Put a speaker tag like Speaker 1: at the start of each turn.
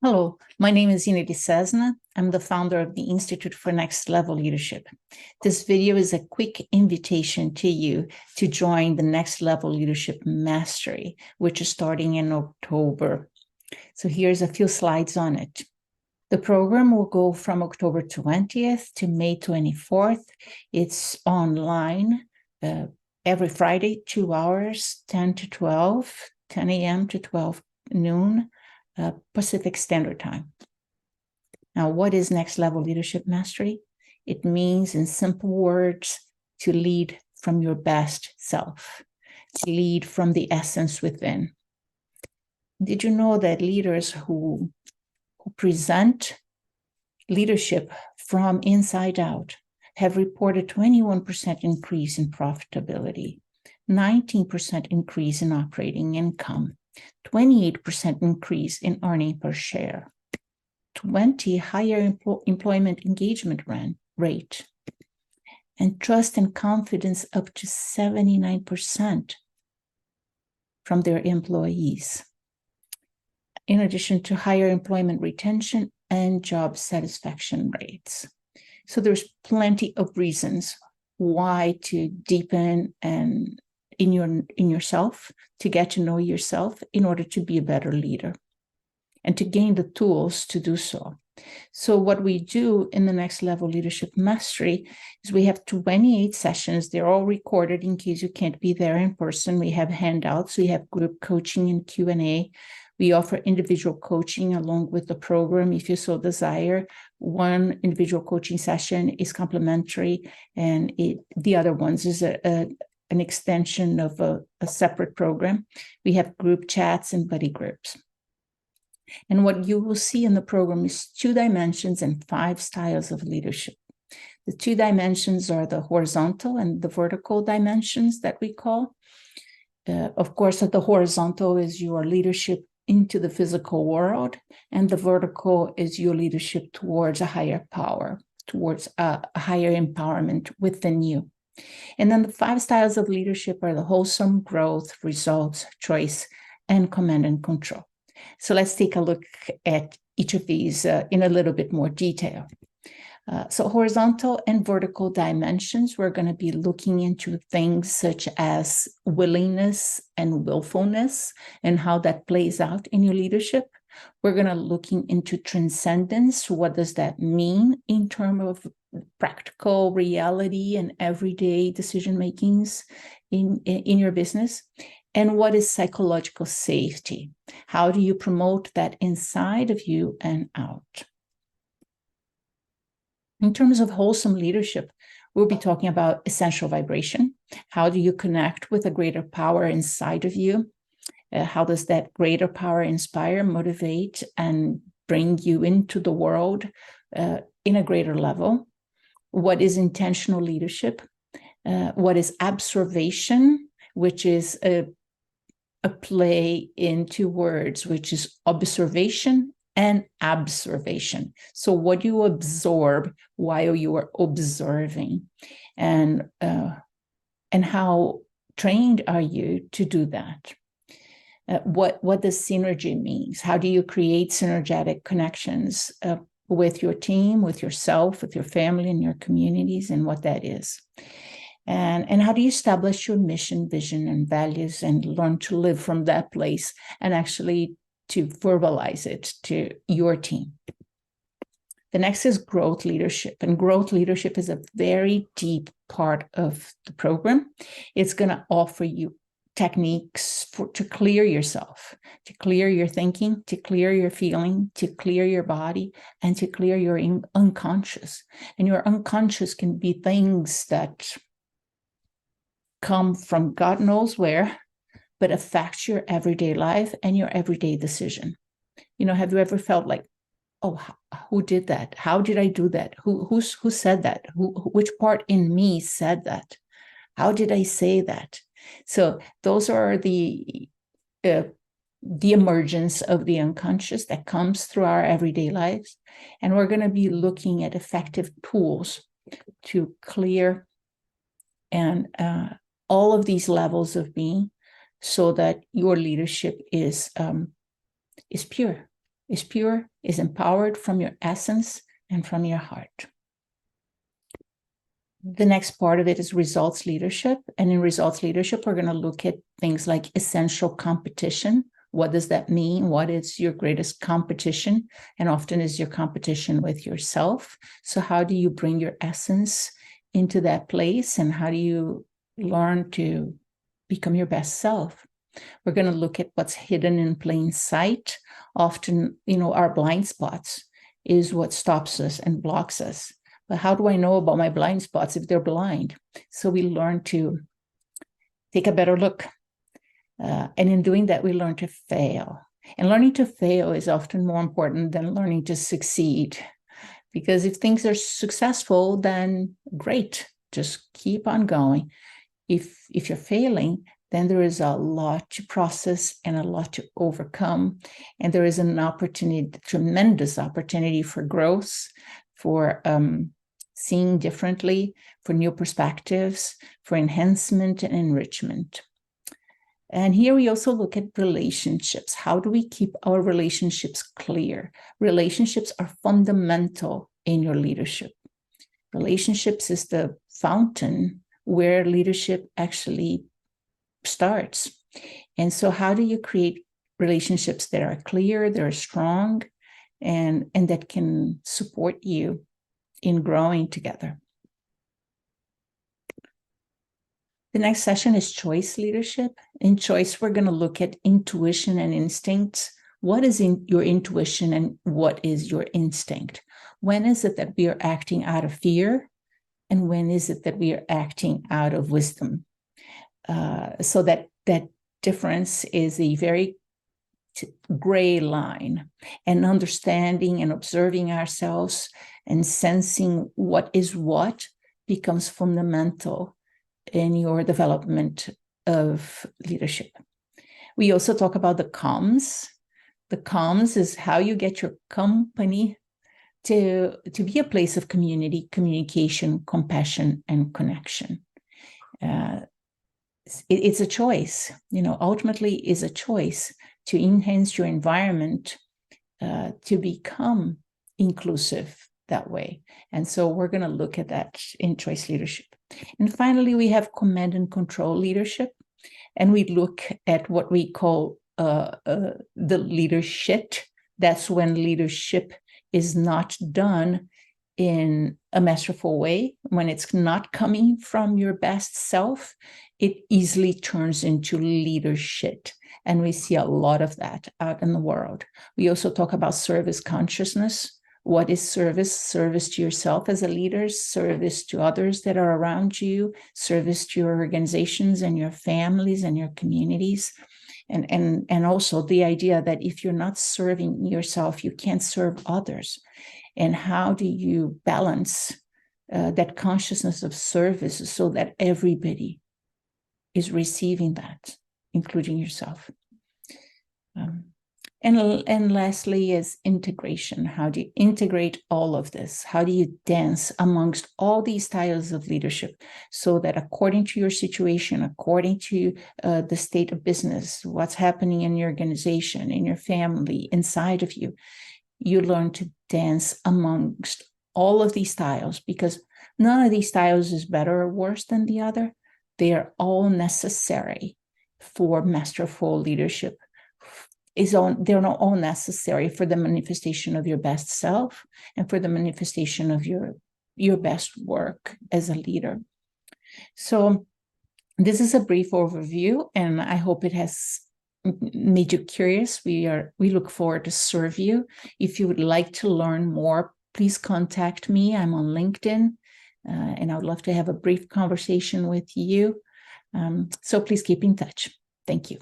Speaker 1: Hello, my name is Inês Cessna. I'm the founder of the Institute for Next Level Leadership. This video is a quick invitation to you to join the Next Level Leadership Mastery, which is starting in October. So here's a few slides on it. The program will go from October 20th to May 24th. It's online every Friday, 2 hours, 10 to 12, 10 a.m. to 12 noon. Pacific Standard Time. Now, what is Next Level Leadership Mastery? It means, in simple words, to lead from your best self, to lead from the essence within. Did you know that leaders who present leadership from inside out have reported 21% increase in profitability, 19% increase in operating income, 28% increase in earning per share, 20% higher employment engagement rate, and trust and confidence up to 79% from their employees, in addition to higher employment retention and job satisfaction rates. So there's plenty of reasons why to deepen and in yourself, to get to know yourself in order to be a better leader and to gain the tools to do so. So what we do in the Next Level Leadership Mastery is we have 28 sessions. They're all recorded in case you can't be there in person. We have handouts, we have group coaching and Q&A. We offer individual coaching along with the program. If you so desire, one individual coaching session is complimentary, and the other ones is an extension of a separate program. We have group chats and buddy groups. And what you will see in the program is 2 dimensions and 5 styles of leadership. The 2 dimensions are the horizontal and the vertical dimensions that we call. Of course, at the horizontal is your leadership into the physical world, and the vertical is your leadership towards a higher power, towards a higher empowerment within you. And then the 5 styles of leadership are the wholesome, growth, results, choice, and command and control. So let's take a look at each of these in a little bit more detail. So horizontal and vertical dimensions, we're going to be looking into things such as willingness and willfulness and how that plays out in your leadership. We're going to looking into transcendence. What does that mean in terms of practical reality and everyday decision makings in your business? And what is psychological safety? How do you promote that inside of you and out? In terms of wholesome leadership, we'll be talking about essential vibration. How do you connect with a greater power inside of you? How does that greater power inspire, motivate, and bring you into the world in a greater level? What is intentional leadership? What is observation, which is a play in 2 words, which is observation and observation. So what you absorb while you are observing, and how trained are you to do that? What does synergy means? How do you create synergetic connections with your team, with yourself, with your family, and your communities, and what that is? And how do you establish your mission, vision, and values, and learn to live from that place and actually to verbalize it to your team? The next is growth leadership, and growth leadership is a very deep part of the program. It's going to offer you techniques to clear yourself, to clear your thinking, to clear your feeling, to clear your body, and to clear your unconscious. And your unconscious can be things that come from God knows where, but affect your everyday life and your everyday decision. Have you ever felt like, oh, who did that? How did I do that? Who said that? Which part in me said that? How did I say that? So those are the emergence of the unconscious that comes through our everyday lives. And we're going to be looking at effective tools to clear and all of these levels of being, so that your leadership is pure, is pure, is empowered from your essence and from your heart. The next part of it is results leadership. And in results leadership, we're going to look at things like essential competition. What does that mean? What is your greatest competition? And often is your competition with yourself. So how do you bring your essence into that place? And how do you learn to become your best self? We're going to look at what's hidden in plain sight. Often, our blind spots is what stops us and blocks us. But how do I know about my blind spots if they're blind? So we learn to take a better look. And in doing that, we learn to fail. And learning to fail is often more important than learning to succeed. Because if things are successful, then great, just keep on going. If you're failing, then there is a lot to process and a lot to overcome. And there is an opportunity, tremendous opportunity for growth, for seeing differently, for new perspectives, for enhancement and enrichment. And here we also look at relationships. How do we keep our relationships clear? Relationships are fundamental in your leadership. Relationships is the fountain where leadership actually starts. And so how do you create relationships that are clear, that are strong, and that can support you in growing together? The next session is choice leadership. In choice, we're going to look at intuition and instinct. What is your intuition and what is your instinct? When is it that we are acting out of fear? And when is it that we are acting out of wisdom? So that difference is a very gray line, and understanding and observing ourselves and sensing what is what becomes fundamental in your development of leadership. We also talk about the comms. The comms is how you get your company to be a place of community, communication, compassion, and connection. It's a choice, ultimately is a choice to enhance your environment, to become inclusive that way. And so we're going to look at that in choice leadership. And finally, we have command and control leadership. And we look at what we call the leadership. That's when leadership is not done in a masterful way. When it's not coming from your best self, it easily turns into leadership. And we see a lot of that out in the world. We also talk about service consciousness. What is service? Service to yourself as a leader, service to others that are around you, service to your organizations and your families and your communities. And also the idea that if you're not serving yourself, you can't serve others. And how do you balance that consciousness of service so that everybody is receiving that, including yourself? And lastly is integration. How do you integrate all of this? How do you dance amongst all these styles of leadership so that according to your situation, according to the state of business, what's happening in your organization, in your family, inside of you, you learn to dance amongst all of these styles, because none of these styles is better or worse than the other. They are all necessary for masterful leadership. They're not all necessary for the manifestation of your best self and for the manifestation of your best work as a leader. So this is a brief overview, and I hope it has made you curious. We look forward to serve you. If you would like to learn more, please contact me. I'm on LinkedIn, and I would love to have a brief conversation with you. So please keep in touch. Thank you.